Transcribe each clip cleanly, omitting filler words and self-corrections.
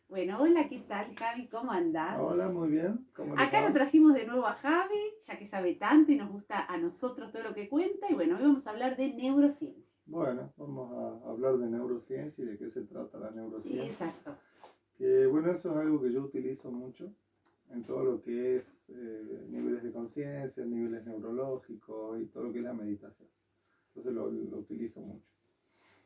Bueno, hola, ¿qué tal, Javi? ¿Cómo andás? Hola, muy bien. ¿Cómo le Acá lo va? trajimos de nuevo a Javi, ya que sabe tanto y nos gusta a nosotros todo lo que cuenta. Y bueno, hoy vamos a hablar de neurociencia. Bueno, vamos a hablar de neurociencia y de qué se trata la neurociencia. Exacto. Que bueno, eso es algo que yo utilizo mucho en todo lo que es niveles de conciencia, niveles neurológicos y todo lo que es la meditación. Entonces lo utilizo mucho.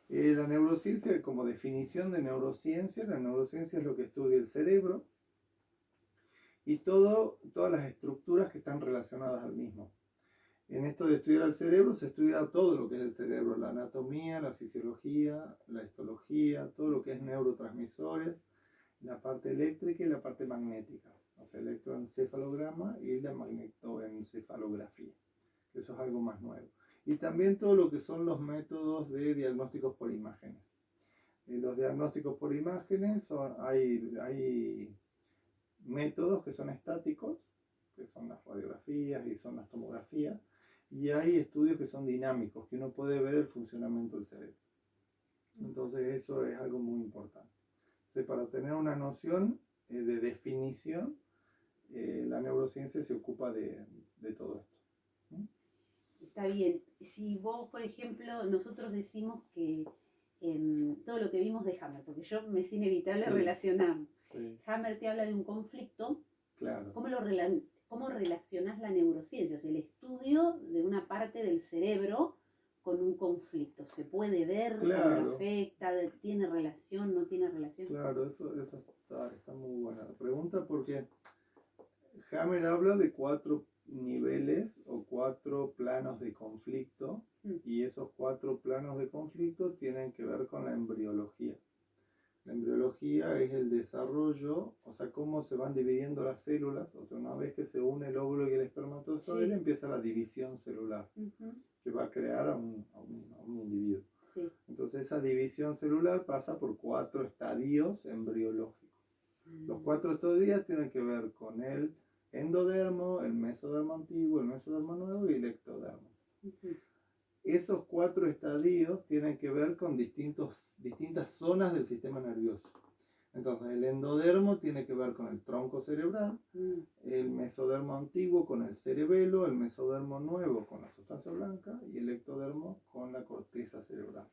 La neurociencia, como definición de neurociencia, la neurociencia es lo que estudia el cerebro y todas las estructuras que están relacionadas al mismo. En esto de estudiar el cerebro se estudia todo lo que es el cerebro, la anatomía, la fisiología, la histología, todo lo que es neurotransmisores, la parte eléctrica y la parte magnética, o sea, electroencefalograma y la magnetoencefalografía, que eso es algo más nuevo. Y también todo lo que son los métodos de diagnósticos por imágenes. Los diagnósticos por imágenes hay métodos que son estáticos, que son las radiografías y son las tomografías, y hay estudios que son dinámicos, que uno puede ver el funcionamiento del cerebro. Entonces eso es algo muy importante. Entonces, para tener una noción de definición, la neurociencia se ocupa de todo esto. Está bien. Si vos, por ejemplo, nosotros decimos que todo lo que vimos de Hammer, porque yo me es inevitable Sí, relacionar. sí, Hammer te habla de un conflicto. claro, ¿Cómo relacionás la neurociencia? O sea, el estudio de una parte del cerebro con un conflicto. ¿Se puede ver cómo lo claro, afecta? ¿Tiene relación? ¿No tiene relación? claro, eso está muy buena la pregunta porque Hammer habla de 4 niveles o 4 planos de conflicto y esos 4 planos de conflicto tienen que ver con la embriología. La embriología es el desarrollo, o sea, cómo se van dividiendo las células, o sea, una vez que se une el óvulo y el espermatozoide, Sí. empieza la división celular, que va a crear a un individuo. Sí. Entonces esa división celular pasa por 4 estadios embriológicos. Los 4 estadios tienen que ver con el endodermo, el mesodermo antiguo, el mesodermo nuevo y el ectodermo. Esos 4 estadios tienen que ver con distintas zonas del sistema nervioso. Entonces, el endodermo tiene que ver con el tronco cerebral, el mesodermo antiguo con el cerebelo, el mesodermo nuevo con la sustancia blanca y el ectodermo con la corteza cerebral.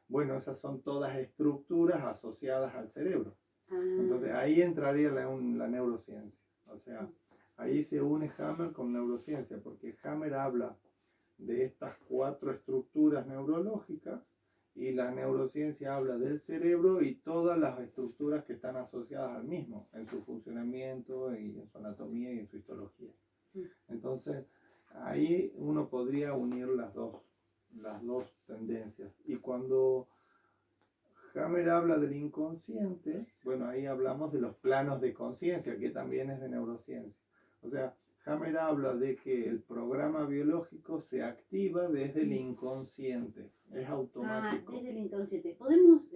Bueno, esas son todas estructuras asociadas al cerebro. Entonces, ahí entraría la neurociencia. O sea, ahí se une Hammer con neurociencia, porque Hammer habla de estas 4 estructuras neurológicas y la neurociencia habla del cerebro y todas las estructuras que están asociadas al mismo, en su funcionamiento y en su anatomía y en su histología. Entonces, ahí uno podría unir las dos tendencias. Y cuando Hammer habla del inconsciente, bueno, ahí hablamos de los planos de conciencia, que también es de neurociencia. O sea, Hammer habla de que el programa biológico se activa desde el inconsciente, es automático. Desde el inconsciente. ¿Podemos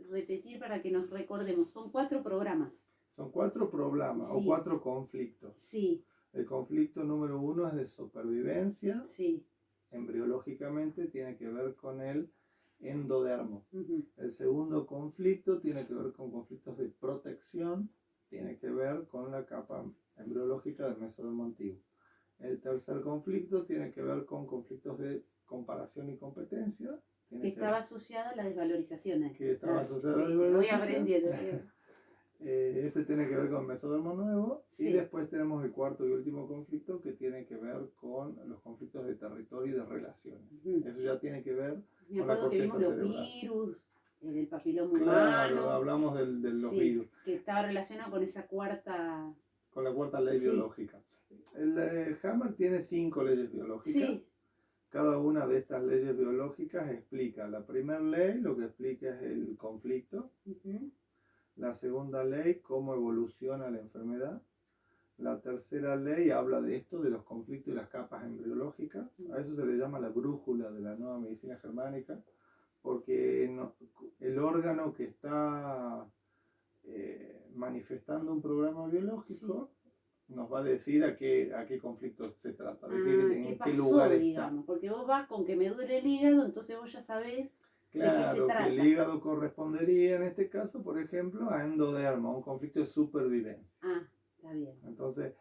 repetir para que nos recordemos? Son 4 programas. Son 4 problemas o 4 conflictos. Sí. El conflicto número 1 es de supervivencia. Sí. Embriológicamente tiene que ver con el endodermo. El segundo conflicto tiene que ver con conflictos de protección, tiene que ver con la capa embriológica del mesodermo antiguo. El tercer conflicto tiene que ver con conflictos de comparación y competencia. Que estaba asociado a la desvalorización. Que estaba asociado a la desvalorización. Voy aprendiendo. Ese tiene que ver con mesodermo nuevo. Sí. Y después tenemos el cuarto y último conflicto que tiene que ver con los conflictos de territorio y de relaciones. Eso ya tiene que ver Me con la acuerdo que vimos corteza los cerebral. virus, el papiloma Claro, humano. hablamos de los virus. Que estaba relacionado con esa cuarta... Con la cuarta ley biológica. El Hammer tiene 5 leyes biológicas. Sí. Cada una de estas leyes biológicas explica. La primera ley lo que explica es el conflicto. La segunda ley, cómo evoluciona la enfermedad. La tercera ley habla de esto, de los conflictos y las capas embriológicas. A eso se le llama la brújula de la nueva medicina germánica, porque el órgano que está manifestando un programa biológico nos va a decir a qué conflicto se trata, ¿Qué pasó, lugar digamos? Porque vos vas con que me duele el hígado, entonces vos ya sabés Claro, que el trata. hígado correspondería en este caso, por ejemplo, a endodermo, a un conflicto de supervivencia. Ah, está bien. Entonces,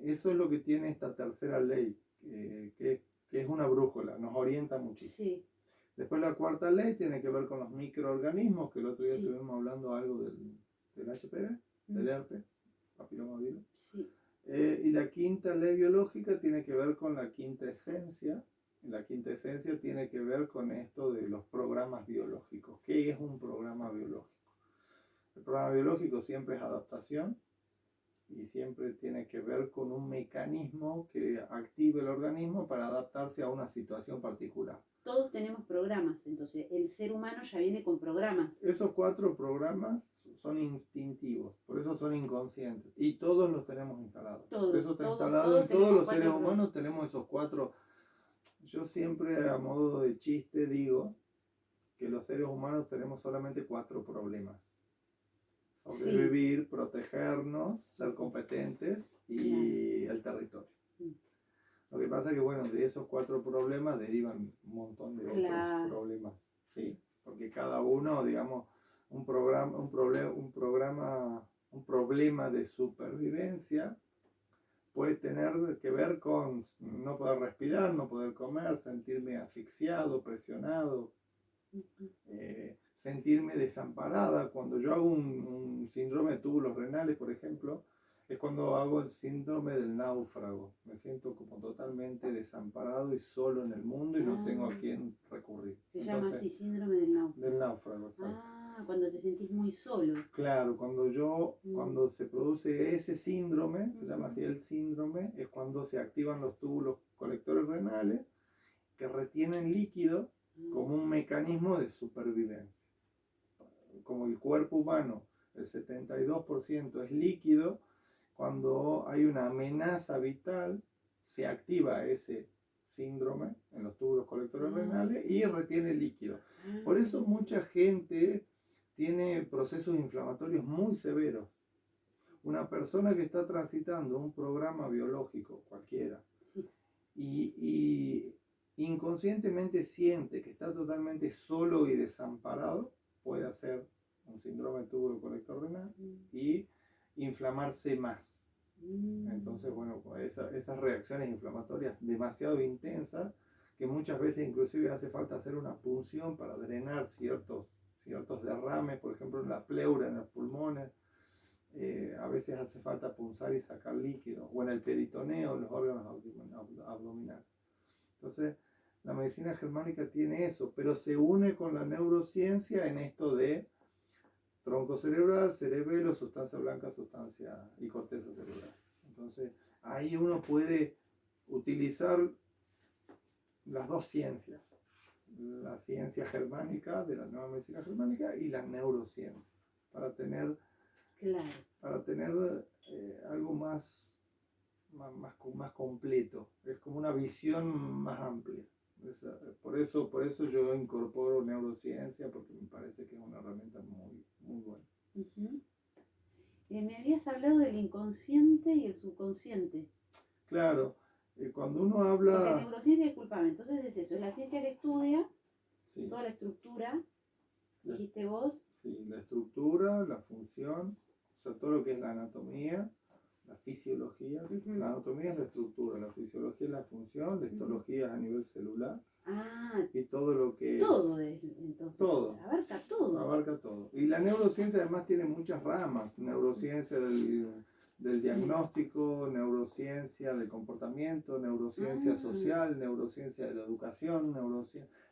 eso es lo que tiene esta tercera ley, que es una brújula, nos orienta muchísimo. Sí, Después la cuarta ley tiene que ver con los microorganismos, que el otro día sí. estuvimos hablando algo del HPV, del herpes, papilomavirus. Sí. Y la quinta ley biológica tiene que ver con la quinta esencia. La quinta esencia tiene que ver con esto de los programas biológicos. ¿Qué es un programa biológico? El programa biológico siempre es adaptación y siempre tiene que ver con un mecanismo que active el organismo para adaptarse a una situación particular. Todos tenemos programas, entonces el ser humano ya viene con programas. Esos 4 programas son instintivos, por eso son inconscientes y todos los tenemos instalados. Todos, Eso está todos, instalado todos en todos tenemos los seres 4 humanos, tenemos esos 4. Yo siempre a modo de chiste digo que los seres humanos tenemos solamente 4 problemas. Sobrevivir, sí, protegernos, ser competentes y claro, el territorio. Lo que pasa es que, bueno, de esos 4 problemas derivan un montón de claro, otros problemas, ¿sí? Porque cada uno, digamos, un problema de supervivencia puede tener que ver con no poder respirar, no poder comer, sentirme asfixiado, presionado, sentirme desamparada. Cuando yo hago un síndrome de túbulos renales, por ejemplo, es cuando hago el síndrome del náufrago. Me siento como totalmente desamparado y solo en el mundo y no tengo a quién recurrir. Se llama así, síndrome del náufrago. Del náufrago, exacto. Cuando te sentís muy solo. Claro, cuando se produce ese síndrome, se llama así el síndrome, es cuando se activan los túbulos colectores renales que retienen líquido como un mecanismo de supervivencia. Como el cuerpo humano, el 72% es líquido, cuando hay una amenaza vital, se activa ese síndrome en los túbulos colectores renales y retiene líquido. Por eso mucha gente tiene procesos inflamatorios muy severos. Una persona que está transitando un programa biológico cualquiera y inconscientemente siente que está totalmente solo y desamparado, puede hacer un síndrome de túbulo colector renal y inflamarse más. Entonces, bueno, esas reacciones inflamatorias demasiado intensas, que muchas veces inclusive hace falta hacer una punción para drenar ciertos derrames, por ejemplo en la pleura, en los pulmones, a veces hace falta punzar y sacar líquido, o en el peritoneo, en los órganos abdominales. Entonces, la medicina germánica tiene eso, pero se une con la neurociencia en esto de tronco cerebral, cerebelo, sustancia blanca, sustancia y corteza cerebral. Entonces, ahí uno puede utilizar las dos ciencias, la ciencia germánica de la nueva medicina germánica y la neurociencia, para tener, algo más completo. Es como una visión más amplia. Por eso yo incorporo neurociencia, porque me parece que es una herramienta muy, muy buena. Me habías hablado del inconsciente y el subconsciente. Claro, cuando uno habla... Porque neurociencia, discúlpame, entonces es eso, es la ciencia que estudia toda la estructura, dijiste vos. Sí, la estructura, la función, o sea, todo lo que es la anatomía, la fisiología. La anatomía es la estructura, la fisiología es la función, la histología es a nivel celular. Y todo lo que todo es, entonces, todo, abarca todo. Abarca todo. Y la neurociencia además tiene muchas ramas. Neurociencia del diagnóstico, neurociencia del comportamiento, neurociencia social, neurociencia de la educación,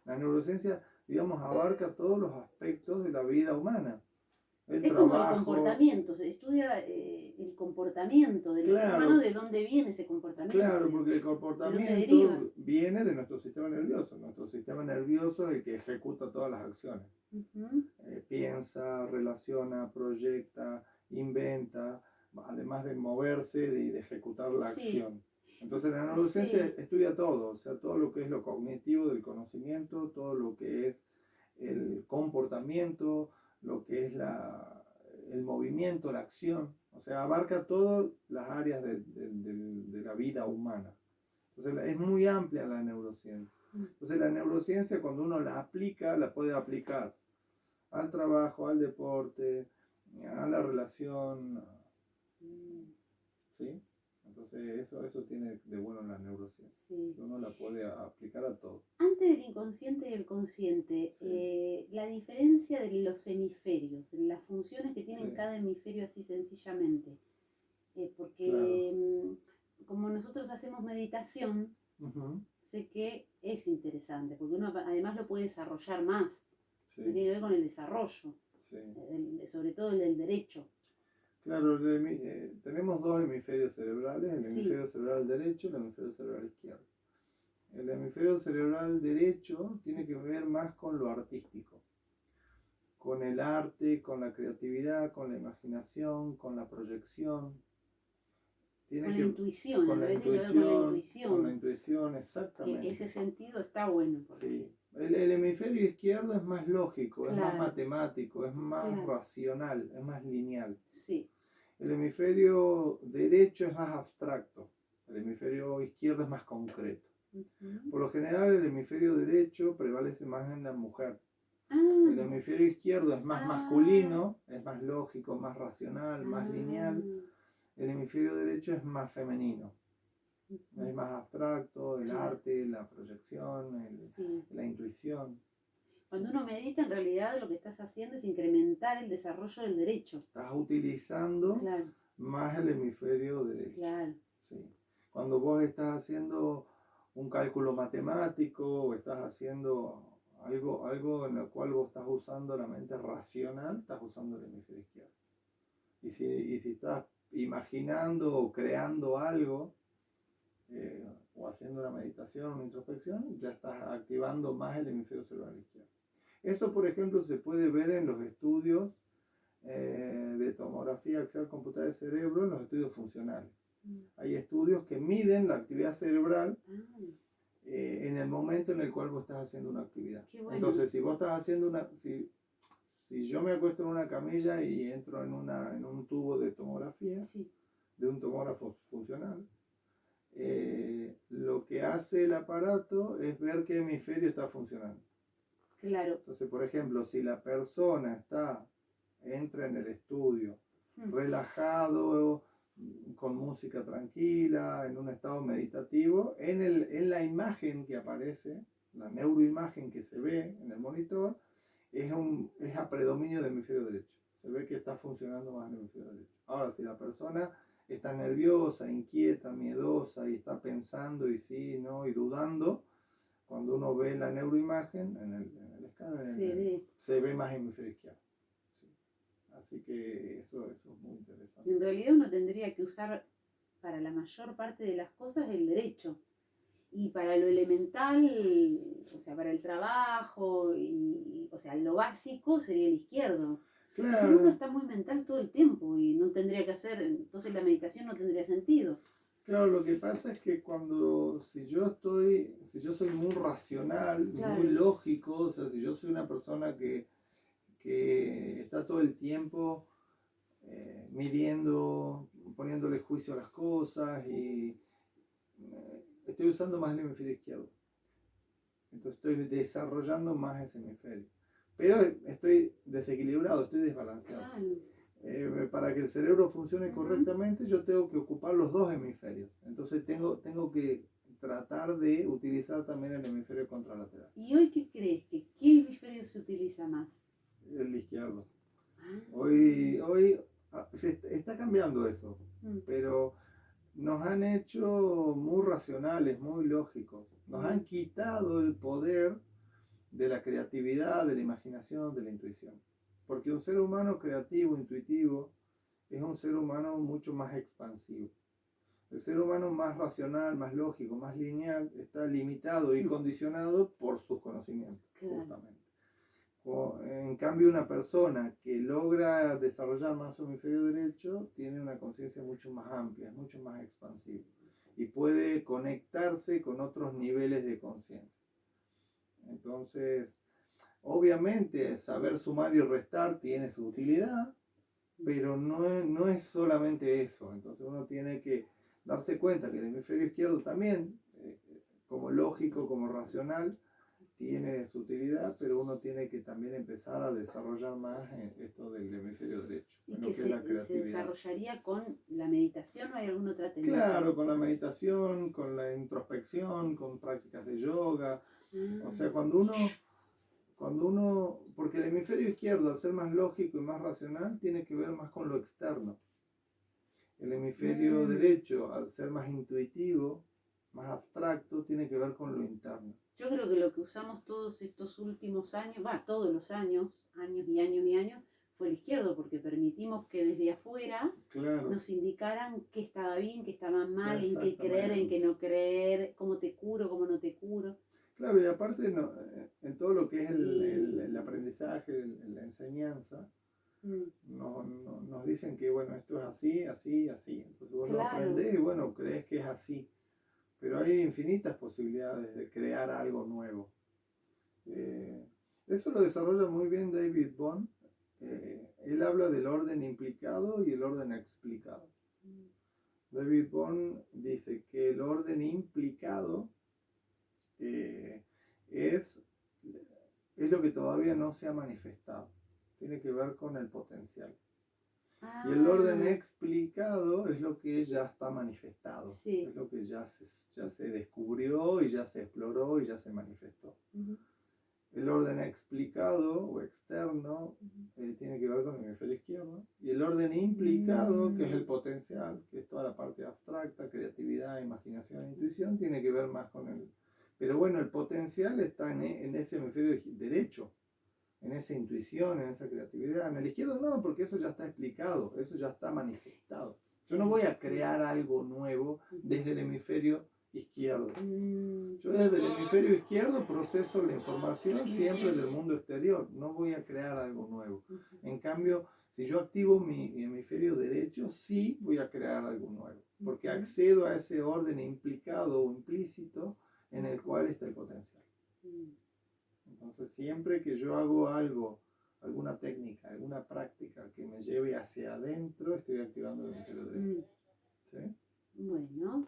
la neurociencia, digamos, abarca todos los aspectos de la vida humana. Es como el comportamiento, se estudia el comportamiento del ser humano, de dónde viene ese comportamiento. Claro, porque el comportamiento viene de nuestro sistema nervioso. Nuestro sistema nervioso es el que ejecuta todas las acciones. Piensa, relaciona, proyecta, inventa, además de moverse y de ejecutar la acción. Entonces la neurociencia estudia todo, o sea, todo lo que es lo cognitivo del conocimiento, todo lo que es el comportamiento, lo que es el movimiento, la acción, o sea, abarca todas las áreas de la vida humana. Entonces es muy amplia la neurociencia. Entonces la neurociencia, cuando uno la aplica, la puede aplicar al trabajo, al deporte, a la relación, ¿sí? Entonces eso tiene de bueno la neurociencia, Sí. que uno la puede aplicar a todo. Antes del inconsciente y el consciente, Sí. la diferencia de los hemisferios, de las funciones que tiene Sí. cada hemisferio así sencillamente, porque Claro. como nosotros hacemos meditación, Ujú. sé que es interesante, porque uno además lo puede desarrollar más, Sí, tiene que ver con el desarrollo, sí. sobre todo el del derecho. Claro, tenemos dos hemisferios cerebrales, el Sí. hemisferio cerebral derecho y el hemisferio cerebral izquierdo. El hemisferio cerebral derecho tiene que ver más con lo artístico, con el arte, con la creatividad, con la imaginación, con la proyección. Tiene Con la que, intuición, con en la realidad tiene que ver con la con la intuición, intuición, que ese exactamente. sentido está bueno. Porque, Sí. El hemisferio izquierdo es más lógico, es más claro, matemático, es más claro, racional, es más lineal. sí. El hemisferio derecho es más abstracto, el hemisferio izquierdo es más concreto. Ujú. Por lo general el hemisferio derecho prevalece más en la mujer. El Ah, hemisferio izquierdo es más ah, masculino, es más lógico, más racional, más lineal. ah, El hemisferio derecho es más femenino, ujú, es más abstracto, el claro, arte, la proyección, sí. la intuición. Cuando uno medita, en realidad lo que estás haciendo es incrementar el desarrollo del derecho. Estás utilizando Claro, más el hemisferio derecho. claro, ¿Sí? Cuando vos estás haciendo un cálculo matemático o estás haciendo algo en el cual vos estás usando la mente racional, estás usando el hemisferio izquierdo. Y si estás imaginando o creando algo, o haciendo una meditación, una introspección, ya estás activando más el hemisferio cerebral izquierdo. Eso, por ejemplo, se puede ver en los estudios de tomografía axial computada del cerebro, en los estudios funcionales. Hay estudios que miden la actividad cerebral ah, en el momento en el cual vos estás haciendo una actividad. qué bueno. Entonces, si vos estás haciendo si yo me acuesto en una camilla y entro en un tubo de tomografía, Sí, de un tomógrafo funcional, lo que hace el aparato es ver qué hemisferio está funcionando. claro. Entonces, por ejemplo, si la persona entra en el estudio relajado, con música tranquila, en un estado meditativo, en la imagen que aparece, la neuroimagen que se ve en el monitor, es a predominio del hemisferio derecho. Se ve que está funcionando más el hemisferio derecho. Ahora, si la persona está nerviosa, inquieta, miedosa y está pensando y sí, no, y dudando, cuando uno ve la neuroimagen en el escáner, se ve más hemisferio izquierdo. Sí. Así que eso es muy interesante. En realidad uno tendría que usar para la mayor parte de las cosas el derecho. Y para lo elemental, o sea, para el trabajo, o sea, lo básico sería el izquierdo. Y si no, uno Claro, está muy mental todo el tiempo y no tendría que hacer, entonces la meditación no tendría sentido. claro, lo que pasa es que si yo soy muy racional, Claro, muy lógico, o sea, si yo soy una persona que está todo el tiempo midiendo, poniéndole juicio a las cosas y estoy usando más el hemisferio izquierdo. Entonces estoy desarrollando más ese hemisferio. Pero estoy desequilibrado, estoy desbalanceado. claro. Para que el cerebro funcione correctamente, yo tengo que ocupar los dos hemisferios. Entonces tengo que tratar de utilizar también el hemisferio contralateral, ¿Y hoy qué crees? ¿Qué hemisferio se utiliza más? el izquierdo. Ah, Hoy se está cambiando eso, mm, pero nos han hecho muy racionales, muy lógicos. Nos han quitado el poder de la creatividad, de la imaginación, de la intuición. Porque un ser humano creativo, intuitivo, es un ser humano mucho más expansivo. El ser humano más racional, más lógico, más lineal, está limitado y condicionado por sus conocimientos, claro. justamente. En cambio, una persona que logra desarrollar más su hemisferio derecho tiene una conciencia mucho más amplia, mucho más expansiva y puede conectarse con otros niveles de conciencia. Entonces, obviamente, saber sumar y restar tiene su utilidad, pero no es solamente eso. Entonces uno tiene que darse cuenta que el hemisferio izquierdo también como lógico, como racional, tiene su utilidad, pero uno tiene que también empezar a desarrollar más esto del hemisferio derecho, Y en lo que que es la se creatividad. desarrollaría con la meditación, ¿o hay alguna otra técnica? Claro, con la meditación, con la introspección, con prácticas de yoga. O sea, cuando uno, porque el hemisferio izquierdo, al ser más lógico y más racional, tiene que ver más con lo externo. El hemisferio derecho, al ser más intuitivo, más abstracto, tiene que ver con lo interno. Yo creo que lo que usamos todos estos últimos años, todos los años, años y años y años, fue el izquierdo, porque permitimos que desde afuera Claro, nos indicaran qué estaba bien, qué estaba mal, en qué creer, en exactamente. qué no creer, cómo te curo, cómo no te curo. Claro, y aparte en todo lo que es el Y- aprendizaje, la enseñanza, Mm, nos dicen que, bueno, esto es así, así, así. Entonces vos lo claro. aprendés y, bueno, crees que es así. Pero hay infinitas posibilidades de crear algo nuevo. Eso lo desarrolla muy bien David Bond. Él habla del orden implicado y el orden explicado. David Bond dice que el orden implicado eh, es, es lo que todavía no se ha manifestado. Tiene que ver con el potencial. Y el orden Ah, explicado es lo que ya está manifestado. sí. Es lo que ya se descubrió y ya se exploró y ya se manifestó. Ujú, El orden explicado o externo ujú. tiene que ver con el hemisferio izquierdo. Y el orden implicado, que es el potencial, que es toda la parte abstracta, creatividad, imaginación, intuición, tiene que ver más con el... Pero bueno, el potencial está en ese hemisferio derecho, en esa intuición, en esa creatividad. En el izquierdo no, porque eso ya está explicado, eso ya está manifestado. Yo no voy a crear algo nuevo desde el hemisferio izquierdo. Yo desde el hemisferio izquierdo proceso la información siempre del mundo exterior, no voy a crear algo nuevo. En cambio, si yo activo mi hemisferio derecho, sí voy a crear algo nuevo, porque accedo a ese orden implicado o implícito en el cual está el potencial. Entonces, siempre que yo hago algo, alguna técnica, alguna práctica que me lleve hacia adentro, estoy activando el hemisferio derecho. ¿Sí? Bueno,